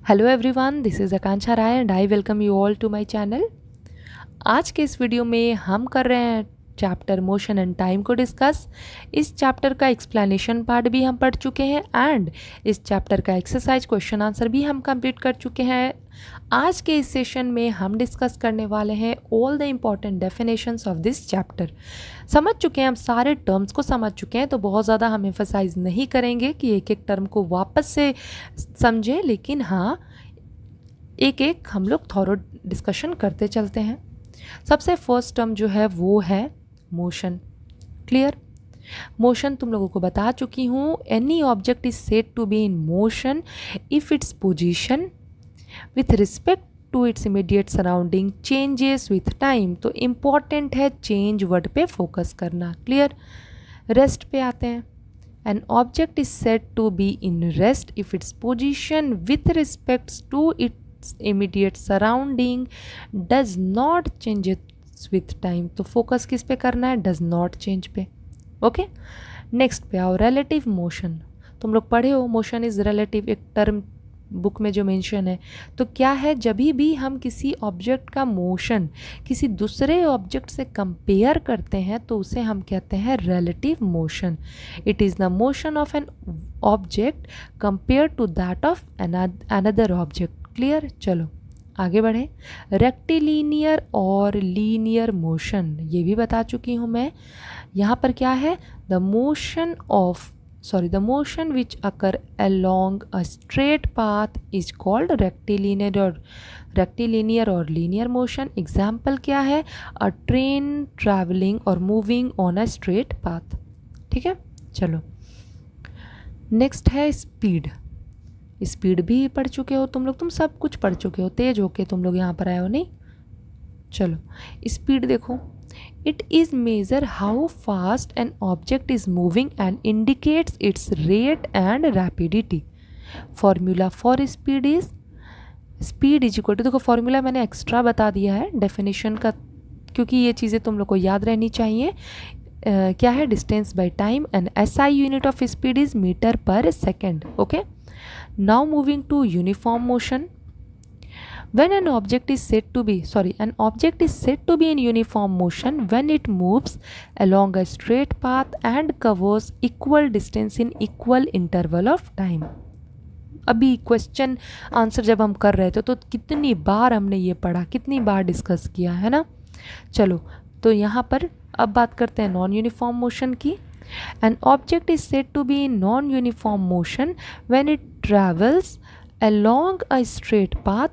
Hello everyone, this is Akanksha Rai and I welcome you all to my channel. आज के इस video में हम कर रहे हैं चैप्टर मोशन एंड टाइम को डिस्कस। इस चैप्टर का एक्सप्लेनेशन पार्ट भी हम पढ़ चुके हैं एंड इस चैप्टर का एक्सरसाइज क्वेश्चन आंसर भी हम कंप्लीट कर चुके हैं। आज के इस सेशन में हम डिस्कस करने वाले हैं all the important definitions of this chapter. समझ चुके हैं, हम सारे टर्म्स को समझ चुके हैं, तो बहुत ज़्यादा हम एम्फसाइज नहीं करेंगे कि एक एक टर्म को वापस से समझें, लेकिन हाँ एक एक हम लोग थॉरो डिस्कशन करते चलते हैं। सबसे फर्स्ट टर्म जो है वो है मोशन। क्लियर? मोशन तुम लोगों को बता चुकी हूँ। Any object is said to be in motion if its position with respect to its immediate surrounding changes with time. तो इम्पॉर्टेंट है चेंज वर्ड पे फोकस करना। क्लियर? रेस्ट पे आते हैं। An object is said to be in rest if its position with respect to its immediate surrounding does not change with time। तो focus किस पे करना है? does not change पे। ओके, नेक्स्ट पे आओ, relative motion। तुम लोग पढ़े हो मोशन इज relative, एक टर्म बुक में जो मेंशन है। तो क्या है, जब भी हम किसी ऑब्जेक्ट का मोशन किसी दूसरे ऑब्जेक्ट से कंपेयर करते हैं तो उसे हम कहते हैं relative motion. It is the motion of an object compare to that of another object. Clear? चलो आगे बढ़े। रेक्टिलिनियर और लीनियर मोशन, ये भी बता चुकी हूँ मैं। यहाँ पर क्या है, the motion which occur along a straight path is called rectilinear or linear motion। Example क्या है, a train traveling or moving on a straight path। ठीक है, चलो नेक्स्ट है स्पीड। स्पीड भी पढ़ चुके हो तुम लोग, तुम सब कुछ पढ़ चुके हो, तेज होके तुम लोग यहाँ पर आए हो नहीं। चलो स्पीड देखो, it is measure how fast an object is moving and indicates its rate and rapidity। formula for speed is equal to, देखो फॉर्मूला मैंने एक्स्ट्रा बता दिया है डेफिनेशन का, क्योंकि ये चीज़ें तुम लोग को याद रहनी चाहिए। क्या है, distance by time and SI unit of speed is metre per second. Okay, now moving to uniform motion. When an object is said to be in uniform motion when it moves along a straight path and covers equal distance in equal interval of time। अभी question answer जब हम कर रहे थे तो कितनी बार हमने ये पढ़ा, कितनी बार डिस्कस किया है ना। चलो तो यहाँ पर अब बात करते हैं नॉन यूनिफॉर्म मोशन की। An object is said to be in non-uniform motion when it travels along a straight path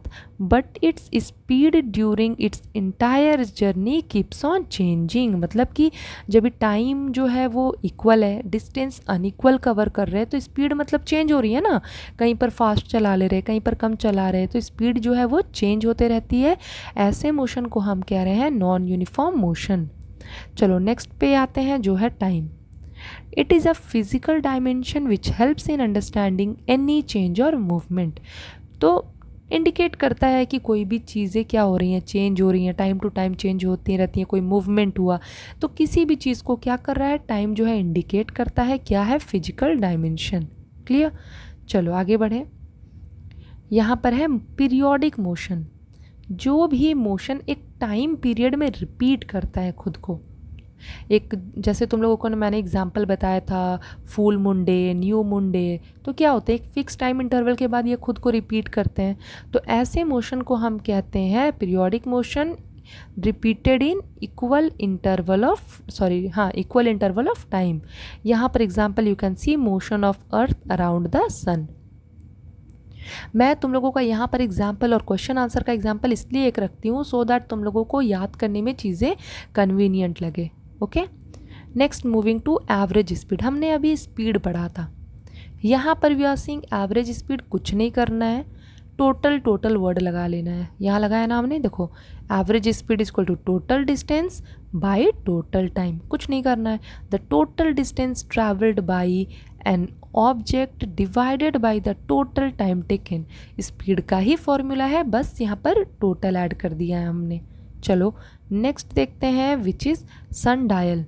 but its speed during its entire journey keeps on changing। मतलब कि जब टाइम जो है वो इक्वल है, distance unequal cover कर रहे हैं, तो स्पीड मतलब चेंज हो रही है ना, कहीं पर फास्ट चला ले रहे, कहीं पर कम चला रहे, तो स्पीड जो है वो चेंज होते रहती है। ऐसे मोशन को हम कह रहे हैं नॉन यूनिफॉर्म मोशन। चलो नेक्स्ट पे आते हैं जो है time. It is a physical dimension which helps in understanding any change or movement। तो इंडिकेट करता है कि कोई भी चीज़ें क्या हो रही हैं, चेंज हो रही हैं, टाइम टू टाइम चेंज होती रहती हैं, कोई मूवमेंट हुआ तो किसी भी चीज़ को क्या कर रहा है, टाइम जो है इंडिकेट करता है। क्या है, फिजिकल डायमेंशन। क्लियर? चलो आगे बढ़े। यहाँ पर है पीरियोडिक मोशन। जो भी मोशन एक टाइम पीरियड में रिपीट करता है खुद को, एक जैसे तुम लोगों को मैंने एग्जाम्पल बताया था, full moon day, new moon day, तो क्या होता है, एक फिक्स टाइम इंटरवल के बाद ये खुद को रिपीट करते हैं। तो ऐसे मोशन को हम कहते हैं periodic motion, repeated in equal interval of time. यहाँ पर example you can see motion of earth around the sun. मैं तुम लोगों का यहाँ पर एग्जाम्पल और क्वेश्चन आंसर का एग्जाम्पल इसलिए एक रखती हूँ सो दैट तुम लोगों को याद करने में चीज़ें कन्वीनियंट लगे। Okay, next moving to average speed. हमने अभी स्पीड पढ़ा था, यहाँ पर we are seeing average speed. कुछ नहीं करना है, टोटल वर्ड लगा लेना है। यहाँ लगाया ना हमने, देखो average speed is equal to total distance by total time. कुछ नहीं करना है, the total distance travelled by an object divided by the total time taken. Speed का ही फॉर्मूला है, बस यहाँ पर टोटल ऐड कर दिया है हमने। चलो नेक्स्ट देखते हैं विच इज़ सन डायल।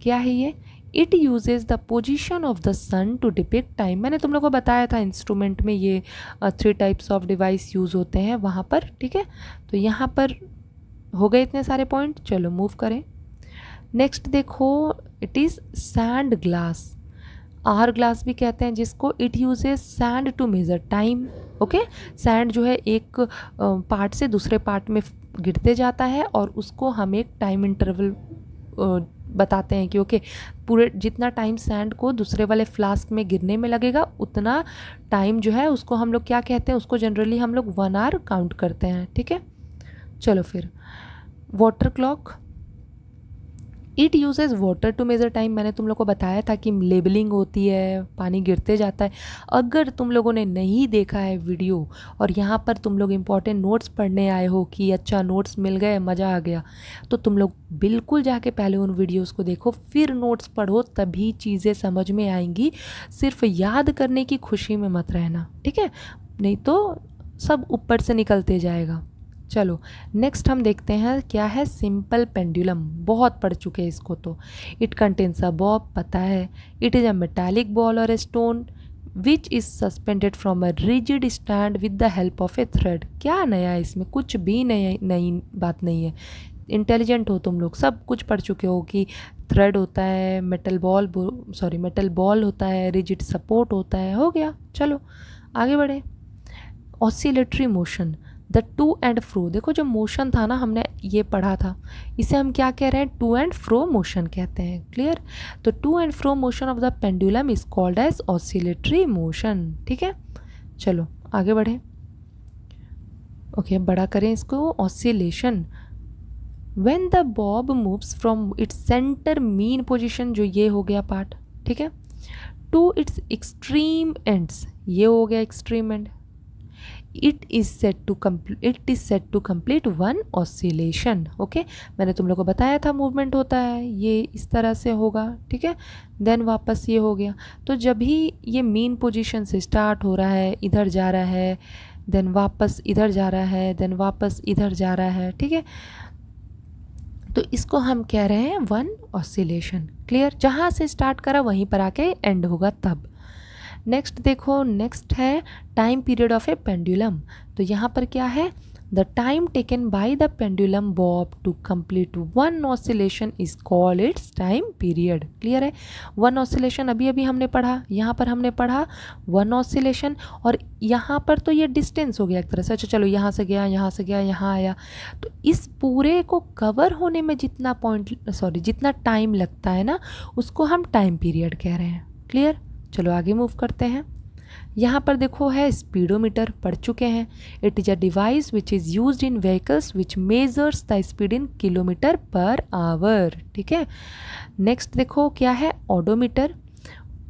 क्या है ये, it uses the position of the sun to depict time. मैंने तुम लोगों को बताया था इंस्ट्रूमेंट में ये 3 टाइप्स ऑफ डिवाइस यूज़ होते हैं वहाँ पर, ठीक है। तो यहाँ पर हो गए इतने सारे पॉइंट, चलो मूव करें। नेक्स्ट देखो, it is sand glass, hour glass भी कहते हैं जिसको। It uses sand to measure time, okay. Sand जो है एक पार्ट से दूसरे पार्ट में गिरते जाता है और उसको हम एक टाइम इंटरवल बताते हैं कि ओके पूरे जितना टाइम सैंड को दूसरे वाले फ्लास्क में गिरने में लगेगा उतना टाइम जो है उसको हम लोग क्या कहते हैं, उसको जनरली हम लोग 1 आवर काउंट करते हैं, ठीक है। चलो फिर water clock, it uses water to measure time. मैंने तुम लोग को बताया था कि लेबलिंग होती है, पानी गिरते जाता है। अगर तुम लोगों ने नहीं देखा है वीडियो और यहाँ पर तुम लोग इम्पॉर्टेंट नोट्स पढ़ने आए हो कि अच्छा नोट्स मिल गए, मज़ा आ गया, तो तुम लोग बिल्कुल जाके पहले उन वीडियोस को देखो, फिर नोट्स पढ़ो, तभी चीज़ें समझ में आएंगी। सिर्फ याद करने की खुशी में मत रहना, ठीक है, नहीं तो सब ऊपर से निकलते जाएगा। चलो नेक्स्ट हम देखते हैं क्या है सिंपल पेंडुलम। बहुत पढ़ चुके हैं इसको तो। इट कंटेन्स अ बॉब, पता है। It is a metallic ball और a stone which is suspended from a rigid stand with the help of a thread. क्या नया है इसमें, कुछ भी नई बात नहीं है। इंटेलिजेंट हो तुम लोग, सब कुछ पढ़ चुके हो कि थ्रेड होता है, मेटल बॉल होता है, रिजिड सपोर्ट होता है, हो गया। चलो आगे बढ़े। Oscillatory motion, the two and फ्रो। देखो जो मोशन था ना, हमने ये पढ़ा था, इसे हम क्या कह रहे हैं, टू एंड फ्रो मोशन कहते हैं, क्लियर। तो to and fro motion of the pendulum is called as oscillatory motion, ठीक है। चलो आगे बढ़े। ओके बड़ा करें इसको। Oscillation, when the bob moves from its centre mean position, जो ये हो गया पार्ट, ठीक है, टू इट्स एक्सट्रीम एंड्स, ये हो गया extreme end, it is set to complete 1 oscillation, okay. मैंने तुम लोग को बताया था मूवमेंट होता है, ये इस तरह से होगा, ठीक है। देन वापस ये हो गया। तो जब भी ये मीन पोजीशन से स्टार्ट हो रहा है, इधर जा रहा है, देन वापस इधर जा रहा है, देन वापस इधर जा रहा है, ठीक है, तो इसको हम कह रहे हैं 1 ऑसिलेशन, क्लियर। जहाँ से स्टार्ट करा वहीं पर आके एंड होगा तब। नेक्स्ट देखो, नेक्स्ट है time period of a pendulum. तो यहाँ पर क्या है, the time taken by the pendulum bob to complete 1 oscillation is called its time period, clear है। 1 ऑसिलेशन अभी अभी हमने पढ़ा, यहाँ पर हमने पढ़ा 1 ऑसिलेशन, और यहाँ पर तो ये डिस्टेंस हो गया एक तरह से। अच्छा चलो यहाँ से गया, यहाँ से गया, यहाँ आया, तो इस पूरे को कवर होने में जितना टाइम लगता है ना, उसको हम टाइम पीरियड कह रहे हैं, क्लियर। चलो आगे मूव करते हैं। यहाँ पर देखो है स्पीडोमीटर, पढ़ चुके हैं। It is a device which is used in vehicles which measures the speed in kilometre per hour, ठीक है। नेक्स्ट देखो क्या है odometer.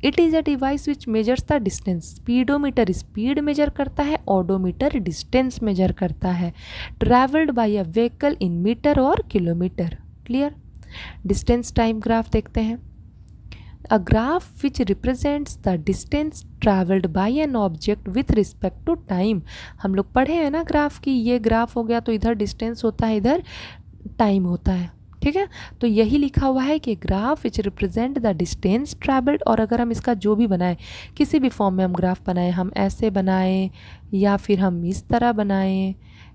It is a device which measures the distance. Speedometer speed measure करता है, ओडोमीटर डिस्टेंस मेजर करता है। Travelled by a vehicle in metre और kilometre, clear. Distance time graph देखते हैं। A graph which represents the distance traveled by an object with respect to time। हम लोग पढ़े हैं ना ग्राफ की, ये ग्राफ हो गया तो इधर डिस्टेंस होता है, इधर टाइम होता है, ठीक है। तो यही लिखा हुआ है कि graph which represent the distance travelled. और अगर हम इसका जो भी बनाएं, किसी भी फॉर्म में हम ग्राफ बनाएं, हम ऐसे बनाएं या फिर हम इस तरह बनाएं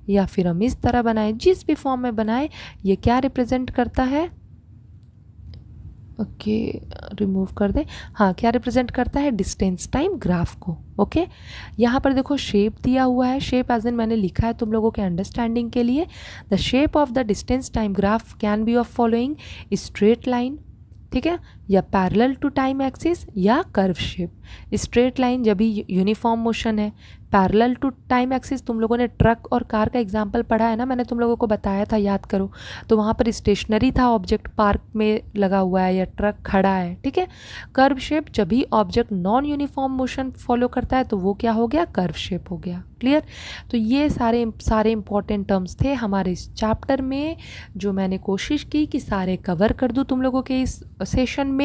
या फिर हम इस तरह बनाएं, जिस भी फॉर्म में बनाएं, ये क्या रिप्रेजेंट करता है, ओके रिमूव कर दे, हाँ, क्या रिप्रेजेंट करता है, डिस्टेंस टाइम ग्राफ को, ओके। यहाँ पर देखो शेप दिया हुआ है, शेप एज इन मैंने लिखा है तुम लोगों के अंडरस्टैंडिंग के लिए। The shape of the distance time graph can be of following, straight line, ठीक है, या पैरेलल टू टाइम एक्सिस, या कर्व शेप। स्ट्रेट लाइन जब भी यूनिफॉर्म मोशन है, पैरेलल टू टाइम एक्सिस तुम लोगों ने ट्रक और कार का एग्जांपल पढ़ा है ना, मैंने तुम लोगों को बताया था, याद करो। तो वहाँ पर स्टेशनरी था, ऑब्जेक्ट पार्क में लगा हुआ है या ट्रक खड़ा है, ठीक है। कर्व शेप जब भी object non uniform motion follow करता है तो वो क्या हो गया, कर्व शेप हो गया, क्लियर। तो ये सारे इंपॉर्टेंट टर्म्स थे हमारे इस चैप्टर में, जो मैंने कोशिश की कि सारे कवर कर दूँ तुम लोगों के इस सेशन में।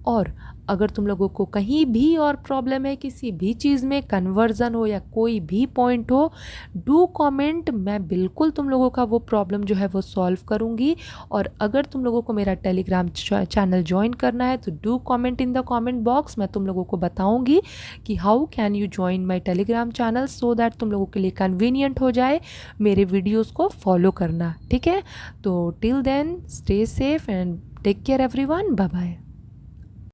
और अगर तुम लोगों को कहीं भी और प्रॉब्लम है किसी भी चीज़ में, कन्वर्जन हो या कोई भी पॉइंट हो, डू कमेंट। मैं बिल्कुल तुम लोगों का वो प्रॉब्लम जो है वो सॉल्व करूँगी। और अगर तुम लोगों को मेरा टेलीग्राम चैनल ज्वाइन करना है तो do comment in the comment box. मैं तुम लोगों को बताऊँगी कि how can you join my Telegram channel, so that तुम लोगों के लिए कन्वीनियंट हो जाए मेरे वीडियोज़ को फॉलो करना। ठीक है, तो till then stay safe and take care everyone, bye bye.